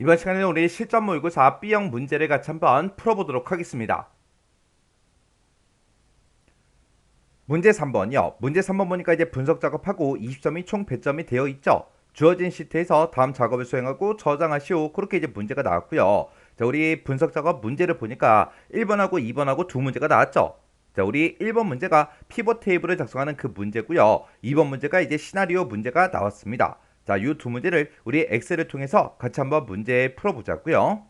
이번 시간에는 우리 실전 모의고사 B형 문제를 같이 한번 풀어보도록 하겠습니다. 문제 3번이요. 문제 3번 보니까 이제 분석 작업하고 20점이 총 배점이 되어 있죠. 주어진 시트에서 다음 작업을 수행하고 저장하시오. 그렇게 이제 문제가 나왔고요. 자, 우리 분석 작업 문제를 보니까 1번하고 2번하고 두 문제가 나왔죠. 자, 우리 1번 문제가 피벗 테이블을 작성하는 그 문제고요. 2번 문제가 이제 시나리오 문제가 나왔습니다. 자, 이 두 문제를 우리 엑셀을 통해서 같이 한번 문제 풀어보자고요.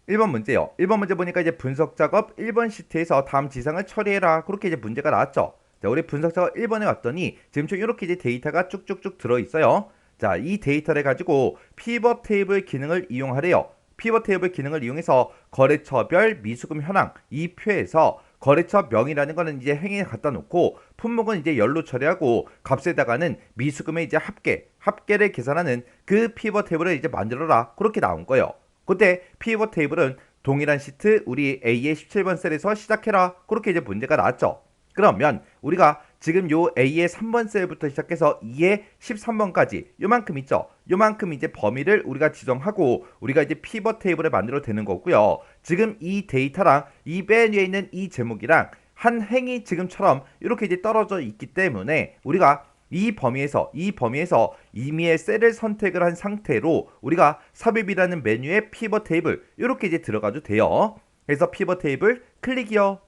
1번 문제요. 1번 문제 보니까 이제 분석 작업 1번 시트에서 다음 지상을 처리해라. 그렇게 이제 문제가 나왔죠. 자, 우리 분석 작업 1번에 왔더니 지금 좀 이렇게 이제 데이터가 쭉쭉쭉 들어 있어요. 자, 이 데이터를 가지고 피벗 테이블 기능을 이용하래요. 피벗 테이블 기능을 이용해서 거래처별 미수금 현황 이 표에서 거래처 명이라는 거는 이제 행에 갖다 놓고 품목은 이제 열로 처리하고 값에다가는 미수금의 이제 합계를 계산하는 그 피벗 테이블을 이제 만들어라. 그렇게 나온 거예요. 그때 피벗 테이블은 동일한 시트 우리 A의 17번 셀에서 시작해라. 그렇게 이제 문제가 나왔죠. 그러면 우리가 지금 요 A의 3번 셀부터 시작해서 2의 13번까지 요만큼 있죠. 요만큼 이제 범위를 우리가 지정하고 우리가 이제 피벗 테이블을 만들어 되는 거고요. 지금 이 데이터랑 이 맨 위에 있는 이 제목이랑 한 행이 지금처럼 이렇게 이제 떨어져 있기 때문에 우리가 이 범위에서 임의의 셀을 선택을 한 상태로 우리가 삽입이라는 메뉴에 피벗 테이블 이렇게 이제 들어가도 돼요. 그래서 피벗 테이블 클릭이요.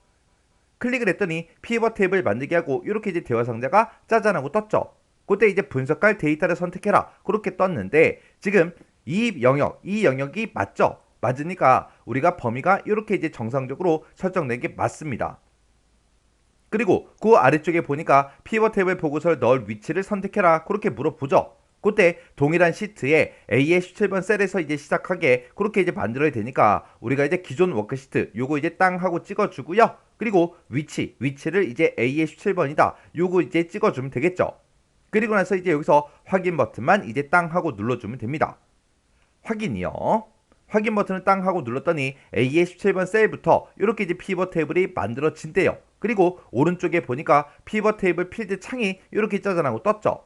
클릭을 했더니 피벗 테이블 만들게 하고 이렇게 이제 대화 상자가 짜잔 하고 떴죠. 그때 이제 분석할 데이터를 선택해라. 그렇게 떴는데 지금 이 영역이 맞죠? 맞으니까 우리가 범위가 이렇게 이제 정상적으로 설정된 게 맞습니다. 그리고 그 아래쪽에 보니까 피벗 테이블 보고서를 넣을 위치를 선택해라. 그렇게 물어보죠. 그때 동일한 시트에 A의 17번 셀에서 이제 시작하게 그렇게 이제 만들어야 되니까 우리가 이제 기존 워크시트 요거 이제 땅 하고 찍어주고요. 그리고 위치를 이제 A의 17번이다. 요거 이제 찍어주면 되겠죠. 그리고 나서 이제 여기서 확인 버튼만 이제 땅 하고 눌러주면 됩니다. 확인이요. 확인 버튼을 땅 하고 눌렀더니 A의 17번 셀부터 이렇게 이제 피벗 테이블이 만들어진대요. 그리고 오른쪽에 보니까 피벗 테이블 필드 창이 이렇게 짜잔하고 떴죠.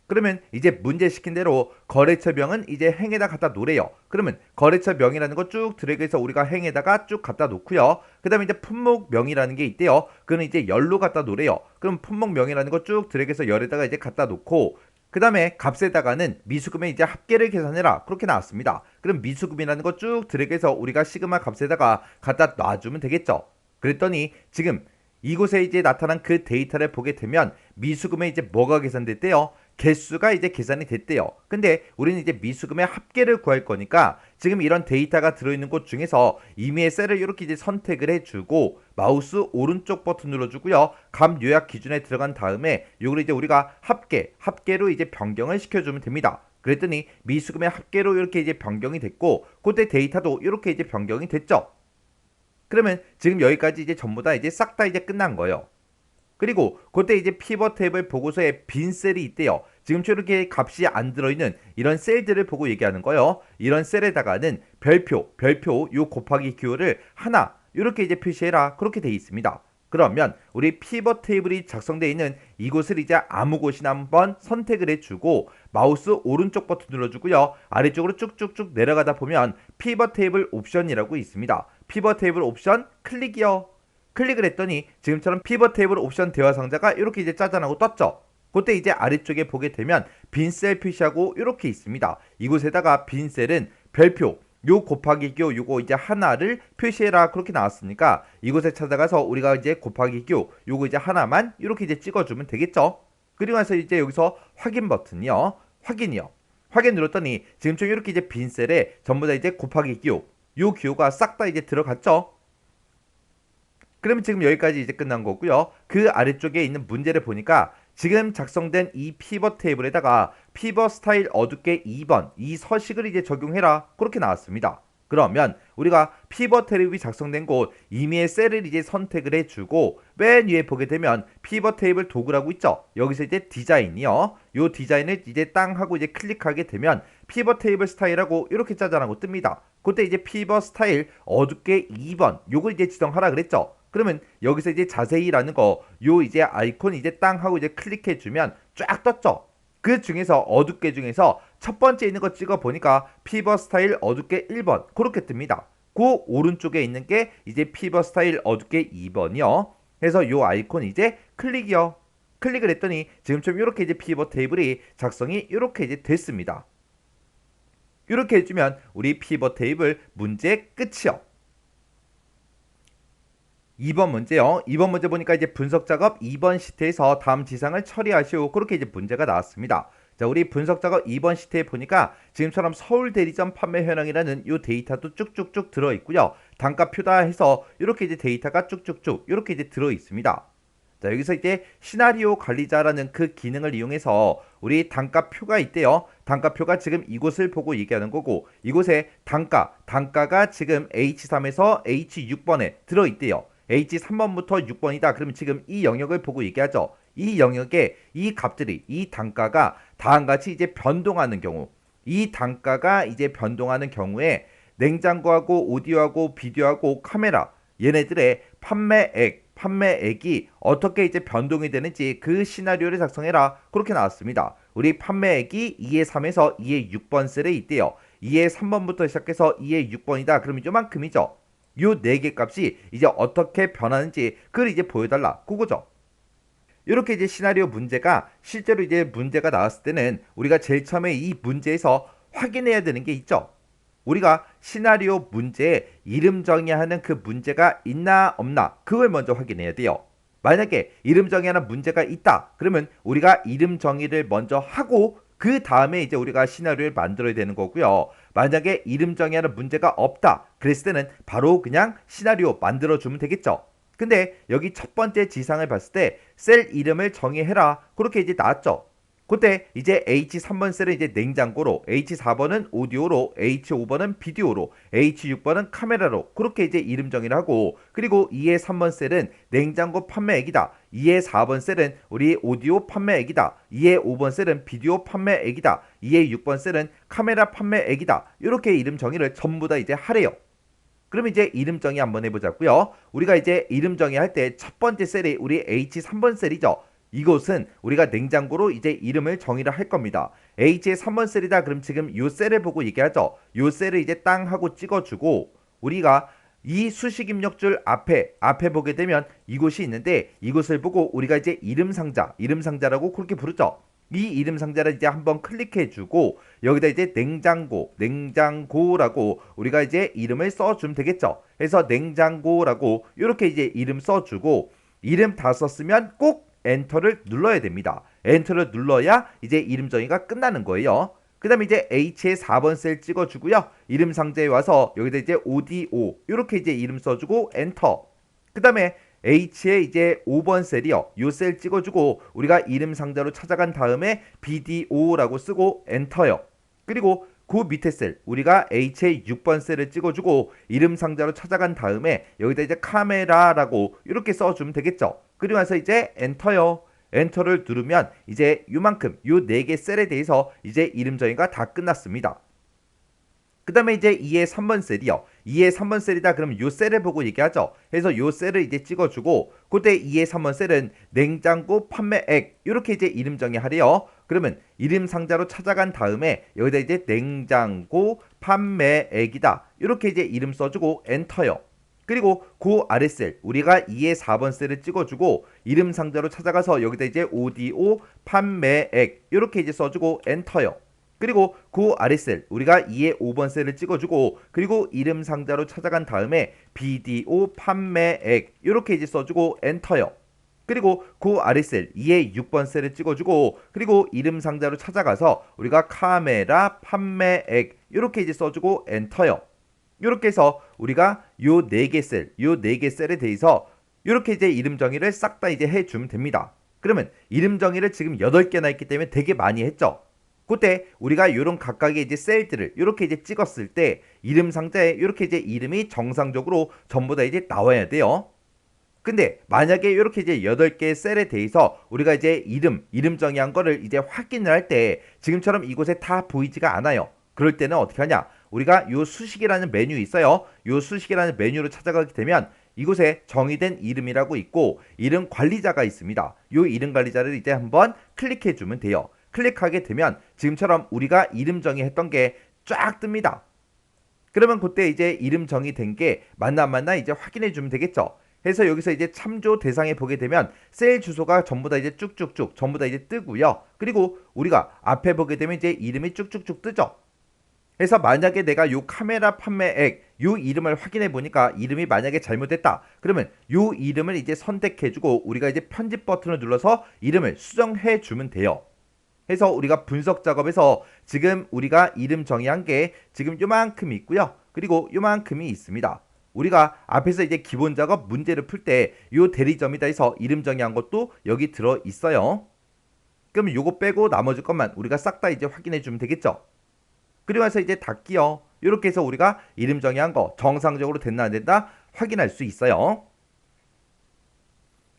그러면 이제 문제 시킨 대로 거래처명은 이제 행에다 갖다 놓으래요. 그러면 거래처명이라는 거 쭉 드래그해서 우리가 행에다가 쭉 갖다 놓고요. 그 다음에 이제 품목명이라는 게 있대요. 그거는 이제 열로 갖다 놓으래요. 그럼 품목명이라는 거 쭉 드래그해서 열에다가 이제 갖다 놓고 그 다음에 값에다가는 미수금의 이제 합계를 계산해라. 그렇게 나왔습니다. 그럼 미수금이라는 거 쭉 드래그해서 우리가 시그마 값에다가 갖다 놔주면 되겠죠. 그랬더니 지금 이곳에 이제 나타난 그 데이터를 보게 되면 미수금에 이제 뭐가 계산됐대요? 개수가 이제 계산이 됐대요. 근데 우리는 이제 미수금의 합계를 구할 거니까 지금 이런 데이터가 들어있는 곳 중에서 임의의 셀을 이렇게 이제 선택을 해주고 마우스 오른쪽 버튼 눌러주고요. 값 요약 기준에 들어간 다음에 요걸 이제 우리가 합계로 이제 변경을 시켜주면 됩니다. 그랬더니 미수금의 합계로 이렇게 이제 변경이 됐고 그때 데이터도 이렇게 이제 변경이 됐죠. 그러면 지금 여기까지 이제 전부 다 이제 싹 다 이제 끝난 거예요. 그리고 그때 이제 피벗 테이블 보고서에 빈 셀이 있대요. 지금 저렇게 값이 안 들어있는 이런 셀들을 보고 얘기하는 거예요. 이런 셀에다가는 별표 요 곱하기 기호를 하나 이렇게 이제 표시해라. 그렇게 돼 있습니다. 그러면 우리 피벗 테이블이 작성되어 있는 이곳을 이제 아무 곳이나 한번 선택을 해주고 마우스 오른쪽 버튼 눌러주고요. 아래쪽으로 쭉쭉쭉 내려가다 보면 피벗 테이블 옵션이라고 있습니다. 피벗 테이블 옵션 클릭이요. 클릭을 했더니 지금처럼 피벗 테이블 옵션 대화 상자가 이렇게 이제 짜잔하고 떴죠. 그때 이제 아래쪽에 보게 되면 빈 셀 표시하고 이렇게 있습니다. 이곳에다가 빈 셀은 별표 요 곱하기 교 요거 이제 하나를 표시해라 그렇게 나왔으니까 이곳에 찾아가서 우리가 이제 곱하기 교 요거 이제 하나만 이렇게 이제 찍어주면 되겠죠. 그리고 나서 이제 여기서 확인 버튼이요. 확인 눌렀더니 지금처럼 이렇게 이제 빈 셀에 전부 다 이제 곱하기 기호 요 기호가 싹 다 이제 들어갔죠. 그러면 지금 여기까지 이제 끝난 거고요. 그 아래쪽에 있는 문제를 보니까 지금 작성된 이 피벗 테이블에다가 피벗 스타일 어둡게 2번 이 서식을 이제 적용해라 그렇게 나왔습니다. 그러면 우리가 피벗 테이블이 작성된 곳 임의의 셀을 이제 선택을 해주고 맨 위에 보게 되면 피벗 테이블 도구라고 있죠. 여기서 이제 디자인이요. 요 디자인을 이제 땅 하고 이제 클릭하게 되면 피벗 테이블 스타일하고 이렇게 짜잔하고 뜹니다. 그때 이제 피벗 스타일 어둡게 2번 요걸 이제 지정하라 그랬죠. 그러면 여기서 이제 자세히라는 거 요 이제 아이콘 이제 땅 하고 이제 클릭해 주면 쫙 떴죠. 그 중에서 어둡게 중에서 첫 번째 있는 거 찍어 보니까 피벗 스타일 어둡게 1번 그렇게 뜹니다. 그 오른쪽에 있는 게 이제 피벗 스타일 어둡게 2번이요. 그래서 요 아이콘 이제 클릭이요. 클릭을 했더니 지금처럼 이렇게 이제 피벗 테이블이 작성이 이렇게 이제 됐습니다. 이렇게 해주면 우리 피벗 테이블 문제 끝이요. 2번 문제요. 2번 문제 보니까 이제 분석 작업 2번 시트에서 다음 지상을 처리하시오. 그렇게 이제 문제가 나왔습니다. 자, 우리 분석 작업 2번 시트에 보니까 지금처럼 서울 대리점 판매 현황이라는 요 데이터도 쭉쭉쭉 들어 있고요. 단가표다 해서 이렇게 이제 데이터가 쭉쭉쭉 이렇게 이제 들어 있습니다. 자, 여기서 이제 시나리오 관리자라는 그 기능을 이용해서 우리 단가표가 있대요. 단가표가 지금 이곳을 보고 얘기하는 거고 이곳에 단가가 지금 H3에서 H6번에 들어 있대요. H3번부터 6번이다. 그러면 지금 이 영역을 보고 얘기하죠. 이 영역에 이 값들이 이 단가가 다음같이 이제 변동하는 경우 이 단가가 이제 변동하는 경우에 냉장고하고 오디오하고 비디오하고 카메라 얘네들의 판매액이 어떻게 이제 변동이 되는지 그 시나리오를 작성해라. 그렇게 나왔습니다. 우리 판매액이 2의 3에서 2의 6번 셀에 있대요. 2의 3번부터 시작해서 2의 6번이다. 그러면 요만큼이죠. 요 4개 값이 이제 어떻게 변하는지 그걸 이제 보여달라. 그거죠. 이렇게 이제 시나리오 문제가 실제로 이제 문제가 나왔을 때는 우리가 제일 처음에 이 문제에서 확인해야 되는 게 있죠. 우리가 시나리오 문제에 이름 정의하는 그 문제가 있나 없나 그걸 먼저 확인해야 돼요. 만약에 이름 정의하는 문제가 있다. 그러면 우리가 이름 정의를 먼저 하고 그 다음에 이제 우리가 시나리오를 만들어야 되는 거고요. 만약에 이름 정의하는 문제가 없다. 그랬을 때는 바로 그냥 시나리오 만들어주면 되겠죠. 근데 여기 첫 번째 지상을 봤을 때 셀 이름을 정의해라. 그렇게 이제 나왔죠. 그때 이제 H3번 셀은 이제 냉장고로, H4번은 오디오로, H5번은 비디오로, H6번은 카메라로 그렇게 이제 이름 정의를 하고 그리고 2의 3번 셀은 냉장고 판매액이다. 2의 4번 셀은 우리 오디오 판매액이다. 2의 5번 셀은 비디오 판매액이다. 2의 6번 셀은 카메라 판매액이다. 이렇게 이름 정의를 전부 다 이제 하래요. 그럼 이제 이름 정의 한번 해보자고요. 우리가 이제 이름 정의할 때 첫 번째 셀이 우리 H3번 셀이죠. 이곳은 우리가 냉장고로 이제 이름을 정의를 할 겁니다. H의 3번 셀이다. 그럼 지금 요 셀을 보고 얘기하죠. 요 셀을 이제 땅 하고 찍어주고 우리가 이 수식 입력줄 앞에 보게 되면 이곳이 있는데 이곳을 보고 우리가 이제 이름 상자라고 그렇게 부르죠. 이 이름 상자를 이제 한번 클릭해주고 여기다 이제 냉장고라고 우리가 이제 이름을 써주면 되겠죠. 그래서 냉장고라고 이렇게 이제 이름 써주고 이름 다 썼으면 꼭 엔터를 눌러야 됩니다. 엔터를 눌러야 이제 이름 정의가 끝나는 거예요. 그 다음에 이제 H의 4번 셀 찍어주고요. 이름 상자에 와서 여기다 이제 ODO 이렇게 이제 이름 써주고 엔터. 그 다음에 H의 이제 5번 셀이요. 요 셀 찍어주고 우리가 이름 상자로 찾아간 다음에 BDO라고 쓰고 엔터요. 그리고 그 밑에 셀 우리가 H의 6번 셀을 찍어주고 이름 상자로 찾아간 다음에 여기다 이제 카메라라고 이렇게 써주면 되겠죠. 그리고 나서 이제 엔터요. 엔터를 누르면 이제 요만큼 요 4개 셀에 대해서 이제 이름 정의가 다 끝났습니다. 그 다음에 이제 2의 3번 셀이요. 2의 3번 셀이다. 그러면 요 셀을 보고 얘기하죠. 그래서 요 셀을 이제 찍어주고 그때 2의 3번 셀은 냉장고 판매액 이렇게 이제 이름 정의하래요. 그러면 이름 상자로 찾아간 다음에 여기다 이제 냉장고 판매액이다. 이렇게 이제 이름 써주고 엔터요. 그리고 그 아래 셀 우리가 2의 4번 셀을 찍어주고 이름 상자로 찾아가서 여기다 이제 오디오 판매액 이렇게 이제 써주고 엔터요. 그리고 그 아래 셀 우리가 2의 5번 셀을 찍어주고 그리고 이름 상자로 찾아간 다음에 비디오 판매액 이렇게 이제 써주고 엔터요. 그리고 그 아래 셀 2의 6번 셀을 찍어주고 그리고 이름 상자로 찾아가서 우리가 카메라 판매액 이렇게 이제 써주고 엔터요. 이렇게 해서 우리가 요 4개 셀에 대해서 이렇게 이제 이름 정의를 싹 다 이제 해주면 됩니다. 그러면 이름 정의를 지금 8개나 있기 때문에 되게 많이 했죠. 그때 우리가 이런 각각의 이제 셀들을 이렇게 이제 찍었을 때 이름 상자에 이렇게 이제 이름이 정상적으로 전부 다 이제 나와야 돼요. 근데 만약에 이렇게 이제 8개의 셀에 대해서 우리가 이제 이름 정의한 거를 이제 확인을 할 때 지금처럼 이곳에 다 보이지가 않아요. 그럴 때는 어떻게 하냐? 우리가 요 수식이라는 메뉴 있어요. 요 수식이라는 메뉴로 찾아가게 되면 이곳에 정의된 이름이라고 있고 이름 관리자가 있습니다. 요 이름 관리자를 이제 한번 클릭해 주면 돼요. 클릭하게 되면 지금처럼 우리가 이름 정의했던 게 쫙 뜹니다. 그러면 그때 이제 이름 정의된 게 맞나 안 맞나 이제 확인해 주면 되겠죠. 해서 여기서 이제 참조 대상에 보게 되면 셀 주소가 전부 다 이제 쭉쭉쭉 전부 다 이제 뜨고요. 그리고 우리가 앞에 보게 되면 이제 이름이 쭉쭉쭉 뜨죠. 그래서 만약에 내가 요 카메라 판매액 요 이름을 확인해 보니까 이름이 만약에 잘못됐다. 그러면 요 이름을 이제 선택해 주고 우리가 이제 편집 버튼을 눌러서 이름을 수정해 주면 돼요. 해서 우리가 분석 작업에서 지금 우리가 이름 정의한 게 지금 요만큼이 있고요. 그리고 요만큼이 있습니다. 우리가 앞에서 이제 기본 작업 문제를 풀 때 요 대리점이다 해서 이름 정의한 것도 여기 들어 있어요. 그럼 요거 빼고 나머지 것만 우리가 싹 다 이제 확인해 주면 되겠죠. 그리고 나서 이제 닫기요. 이렇게 해서 우리가 이름 정의한 거 정상적으로 됐나 안 됐나 확인할 수 있어요.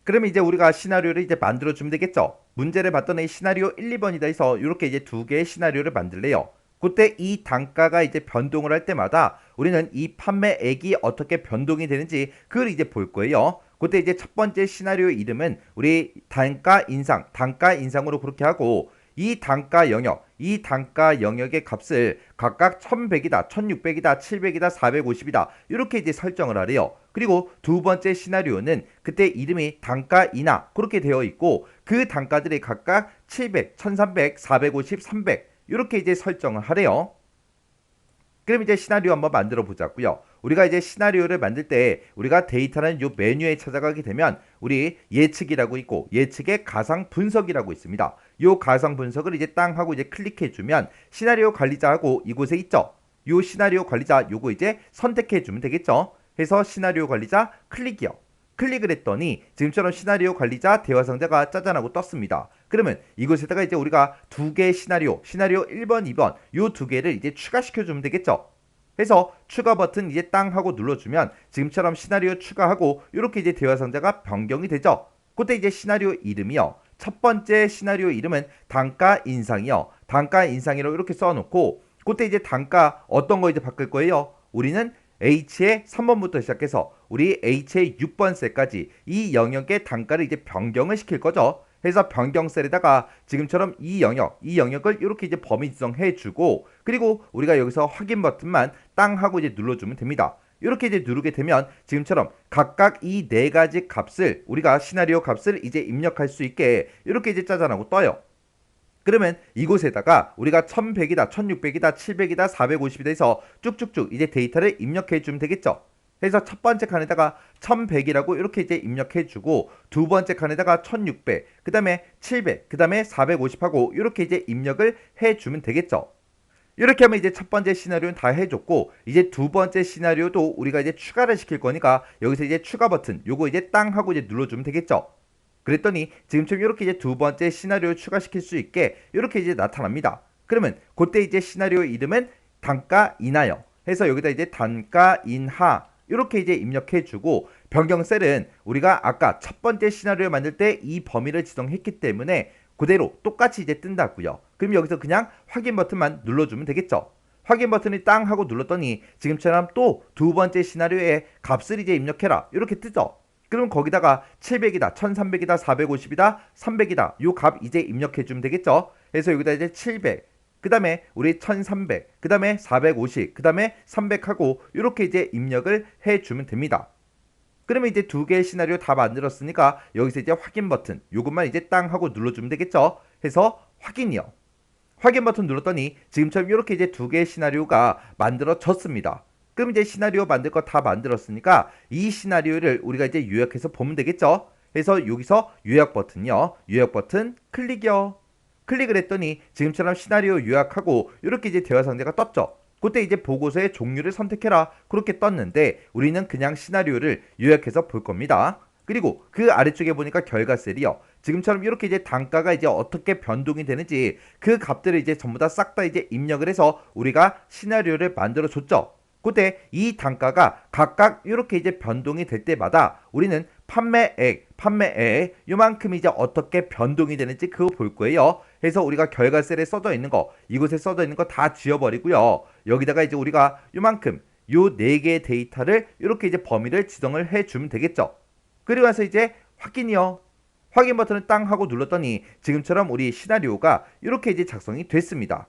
그러면 이제 우리가 시나리오를 이제 만들어 주면 되겠죠. 문제를 봤더니 시나리오 1, 2번이다 해서 이렇게 이제 두 개의 시나리오를 만들래요. 그때 이 단가가 이제 변동을 할 때마다 우리는 이 판매액이 어떻게 변동이 되는지 그걸 이제 볼 거예요. 그때 이제 첫 번째 시나리오 이름은 우리 단가 인상으로 그렇게 하고 이 단가 영역의 값을 각각 1100이다, 1600이다, 700이다, 450이다 이렇게 이제 설정을 하래요. 그리고 두 번째 시나리오는 그때 이름이 단가 인하 그렇게 되어 있고 그 단가들이 각각 700, 1300, 450, 300 이렇게 이제 설정을 하래요. 그럼 이제 시나리오 한번 만들어 보자고요. 우리가 이제 시나리오를 만들 때 우리가 데이터라는 요 메뉴에 찾아가게 되면 우리 예측이라고 있고 예측의 가상 분석이라고 있습니다. 요 가상 분석을 이제 땅 하고 이제 클릭해 주면 시나리오 관리자하고 이곳에 있죠. 요 시나리오 관리자 요거 이제 선택해 주면 되겠죠. 해서 시나리오 관리자 클릭이요. 클릭을 했더니 지금처럼 시나리오 관리자 대화 상자가 짜잔하고 떴습니다. 그러면 이곳에다가 이제 우리가 두 개의 시나리오 1번, 2번 요 두 개를 이제 추가시켜 주면 되겠죠. 해서 추가 버튼 이제 땅 하고 눌러주면 지금처럼 시나리오 추가하고 이렇게 이제 대화 상자가 변경이 되죠. 그때 이제 시나리오 이름이요. 첫 번째 시나리오 이름은 단가 인상이요. 단가 인상이라고 이렇게 써놓고 그때 이제 단가 어떤 거 이제 바꿀 거예요. 우리는 H의 3번부터 시작해서 우리 H의 6번 셀까지 이 영역의 단가를 이제 변경을 시킬 거죠. 해서 변경 셀에다가 지금처럼 이 영역을 이렇게 이제 범위 지정해 주고 그리고 우리가 여기서 확인 버튼만 땅 하고 이제 눌러주면 됩니다. 이렇게 이제 누르게 되면 지금처럼 각각 이 네 가지 값을 우리가 시나리오 값을 이제 입력할 수 있게 이렇게 이제 짜잔하고 떠요. 그러면 이곳에다가 우리가 1100이다, 1600이다, 700이다, 450이다 해서 쭉쭉쭉 이제 데이터를 입력해 주면 되겠죠. 그래서 첫 번째 칸에다가 1100이라고 이렇게 이제 입력해 주고 두 번째 칸에다가 1600, 그 다음에 700, 그 다음에 450하고 이렇게 이제 입력을 해 주면 되겠죠. 이렇게 하면 이제 첫 번째 시나리오는 다 해줬고 이제 두 번째 시나리오도 우리가 이제 추가를 시킬 거니까 여기서 이제 추가 버튼 요거 이제 땅 하고 이제 눌러주면 되겠죠. 그랬더니 지금처럼 이렇게 이제 두 번째 시나리오 추가시킬 수 있게 이렇게 이제 나타납니다. 그러면 그때 이제 시나리오 이름은 단가 인하요. 해서 여기다 이제 단가 인하 이렇게 이제 입력해주고 변경 셀은 우리가 아까 첫 번째 시나리오 만들 때 이 범위를 지정했기 때문에 그대로 똑같이 이제 뜬다고요. 그럼 여기서 그냥 확인 버튼만 눌러주면 되겠죠. 확인 버튼을 땅 하고 눌렀더니 지금처럼 또 두 번째 시나리오에 값을 이제 입력해라 이렇게 뜨죠. 그럼 거기다가 700이다, 1300이다, 450이다, 300이다 요 값 이제 입력해 주면 되겠죠. 그래서 여기다 이제 700, 그 다음에 우리 1300, 그 다음에 450, 그 다음에 300하고 이렇게 이제 입력을 해 주면 됩니다. 그러면 이제 두 개의 시나리오 다 만들었으니까 여기서 이제 확인 버튼 요것만 이제 땅 하고 눌러주면 되겠죠. 해서 확인이요. 확인 버튼 눌렀더니 지금처럼 이렇게 이제 두 개의 시나리오가 만들어졌습니다. 그럼 이제 시나리오 만들 거 다 만들었으니까 이 시나리오를 우리가 이제 요약해서 보면 되겠죠. 그래서 여기서 요약 버튼이요. 요약 버튼 클릭이요. 클릭을 했더니 지금처럼 시나리오 요약하고 이렇게 이제 대화 상자가 떴죠. 그때 이제 보고서의 종류를 선택해라 그렇게 떴는데 우리는 그냥 시나리오를 요약해서 볼 겁니다. 그리고 그 아래쪽에 보니까 결과 셀이요. 지금처럼 이렇게 이제 단가가 이제 어떻게 변동이 되는지 그 값들을 이제 전부 다 싹 다 이제 입력을 해서 우리가 시나리오를 만들어 줬죠. 그때 이 단가가 각각 이렇게 이제 변동이 될 때마다 우리는 판매액 요만큼 이제 어떻게 변동이 되는지 그거 볼 거예요. 그래서 우리가 결과 셀에 써져 있는 거 이곳에 써져 있는 거 다 지워버리고요. 여기다가 이제 우리가 요만큼 요 네 개의 데이터를 이렇게 이제 범위를 지정을 해주면 되겠죠. 그리고 나서 이제 확인이요. 확인 버튼을 땅 하고 눌렀더니 지금처럼 우리 시나리오가 이렇게 이제 작성이 됐습니다.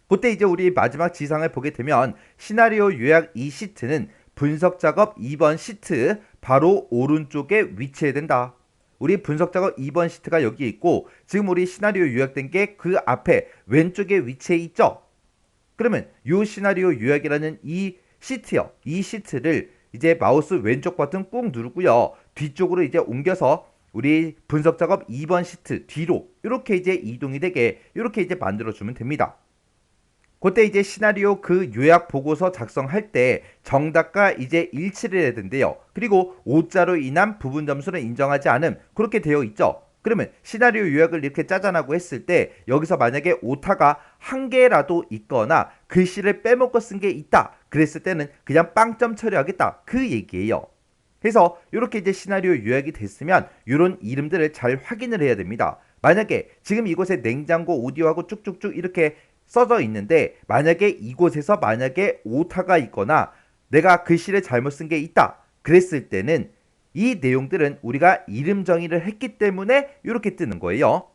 그때 이제 우리 마지막 지상을 보게 되면 시나리오 요약 2 시트는 분석 작업 2번 시트 바로 오른쪽에 위치해야 된다. 우리 분석 작업 2번 시트가 여기 있고 지금 우리 시나리오 요약된 게 그 앞에 왼쪽에 위치해 있죠. 그러면 요 시나리오 요약이라는 이 시트요. 이 시트를 이제 마우스 왼쪽 버튼 꾹 누르고요. 뒤쪽으로 이제 옮겨서 우리 분석 작업 2번 시트 뒤로 이렇게 이제 이동이 되게 이렇게 이제 만들어 주면 됩니다. 그때 이제 시나리오 그 요약 보고서 작성할 때 정답과 이제 일치를 해야 된대요. 그리고 오자로 인한 부분 점수는 인정하지 않음 그렇게 되어 있죠. 그러면 시나리오 요약을 이렇게 짜잔하고 했을 때 여기서 만약에 오타가 한 개라도 있거나 글씨를 빼먹고 쓴 게 있다 그랬을 때는 그냥 빵점 처리하겠다 그 얘기예요. 그래서 이렇게 이제 시나리오 요약이 됐으면 이런 이름들을 잘 확인을 해야 됩니다. 만약에 지금 이곳에 냉장고 오디오하고 쭉쭉쭉 이렇게 써져 있는데 만약에 이곳에서 만약에 오타가 있거나 내가 글씨를 잘못 쓴 게 있다 그랬을 때는 이 내용들은 우리가 이름 정의를 했기 때문에 이렇게 뜨는 거예요.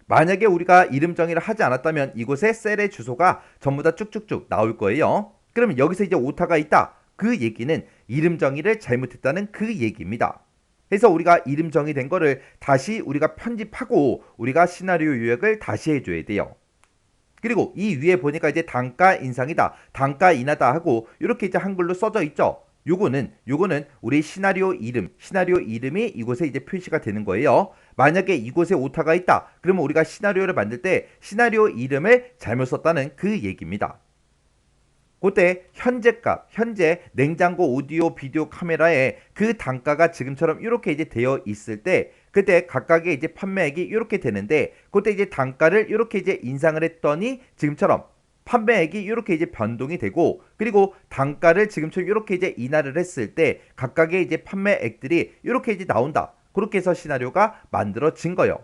만약에 우리가 이름 정의를 하지 않았다면 이곳에 셀의 주소가 전부 다 쭉쭉쭉 나올 거예요. 그러면 여기서 이제 오타가 있다 그 얘기는 이름 정의를 잘못했다는 그 얘기입니다. 그래서 우리가 이름 정의된 거를 다시 우리가 편집하고 우리가 시나리오 요약을 다시 해줘야 돼요. 그리고 이 위에 보니까 이제 단가 인상이다, 단가 인하다 하고 이렇게 이제 한글로 써져 있죠. 요거는 우리 시나리오 이름이 이곳에 이제 표시가 되는 거예요. 만약에 이곳에 오타가 있다, 그러면 우리가 시나리오를 만들 때 시나리오 이름을 잘못 썼다는 그 얘기입니다. 그때 현재 냉장고 오디오 비디오 카메라에 그 단가가 지금처럼 이렇게 이제 되어 있을 때 그때 각각의 이제 판매액이 이렇게 되는데 그때 이제 단가를 이렇게 이제 인상을 했더니 지금처럼 판매액이 이렇게 이제 변동이 되고 그리고 단가를 지금처럼 이렇게 이제 인하를 했을 때 각각의 이제 판매액들이 이렇게 이제 나온다. 그렇게 해서 시나리오가 만들어진 거예요.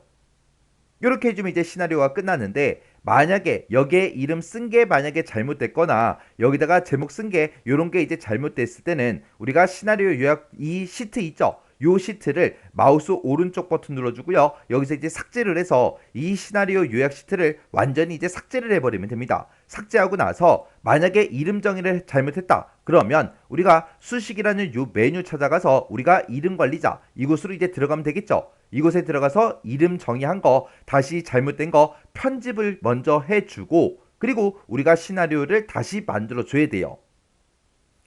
이렇게 해주면 이제 시나리오가 끝났는데 만약에 여기에 이름 쓴 게 만약에 잘못됐거나 여기다가 제목 쓴 게 요런 게 이제 잘못됐을 때는 우리가 시나리오 요약 이 시트 있죠? 요 시트를 마우스 오른쪽 버튼 눌러주고요. 여기서 이제 삭제를 해서 이 시나리오 요약 시트를 완전히 이제 삭제를 해버리면 됩니다. 삭제하고 나서 만약에 이름 정의를 잘못했다. 그러면 우리가 수식이라는 요 메뉴 찾아가서 우리가 이름 관리자 이곳으로 이제 들어가면 되겠죠. 이곳에 들어가서 이름 정의한 거 다시 잘못된 거 편집을 먼저 해주고 그리고 우리가 시나리오를 다시 만들어 줘야 돼요.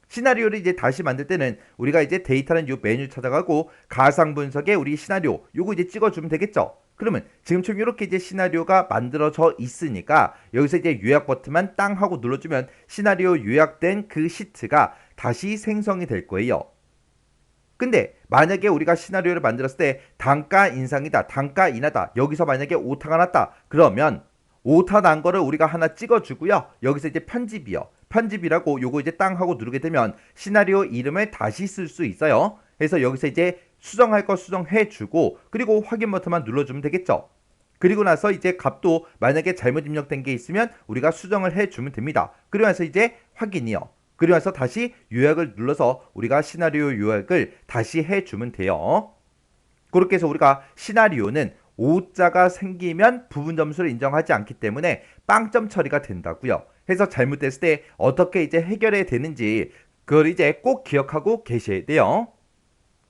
시나리오를 이제 다시 만들 때는 우리가 이제 데이터는 요 메뉴 찾아가고 가상 분석에 우리 시나리오 요거 이제 찍어주면 되겠죠. 그러면 지금처럼 이렇게 이제 시나리오가 만들어져 있으니까 여기서 이제 요약 버튼만 땅 하고 눌러주면 시나리오 요약된 그 시트가 다시 생성이 될 거예요. 근데 만약에 우리가 시나리오를 만들었을 때 단가 인상이다, 단가 인하다, 여기서 만약에 오타가 났다, 그러면 오타 난 거를 우리가 하나 찍어주고요. 여기서 이제 편집이라고 요거 이제 땅 하고 누르게 되면 시나리오 이름을 다시 쓸 수 있어요. 그래서 여기서 이제 수정할 거 수정해주고 그리고 확인 버튼만 눌러주면 되겠죠. 그리고 나서 이제 값도 만약에 잘못 입력된 게 있으면 우리가 수정을 해주면 됩니다. 그리고 나서 이제 확인이요. 그리고 나서 다시 요약을 눌러서 우리가 시나리오 요약을 다시 해주면 돼요. 그렇게 해서 우리가 시나리오는 오자가 생기면 부분 점수를 인정하지 않기 때문에 빵점 처리가 된다고요. 해서 잘못됐을 때 어떻게 이제 해결해야 되는지 그걸 이제 꼭 기억하고 계셔야 돼요.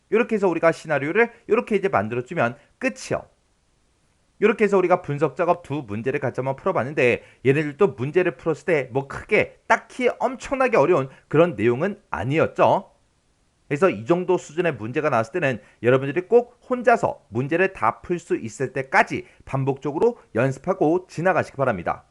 이렇게 해서 우리가 시나리오를 이렇게 이제 만들어주면 끝이요. 이렇게 해서 우리가 분석 작업 두 문제를 같이 한번 풀어봤는데 얘네들도 문제를 풀었을 때 뭐 크게 딱히 엄청나게 어려운 그런 내용은 아니었죠. 그래서 이 정도 수준의 문제가 나왔을 때는 여러분들이 꼭 혼자서 문제를 다 풀 수 있을 때까지 반복적으로 연습하고 지나가시기 바랍니다.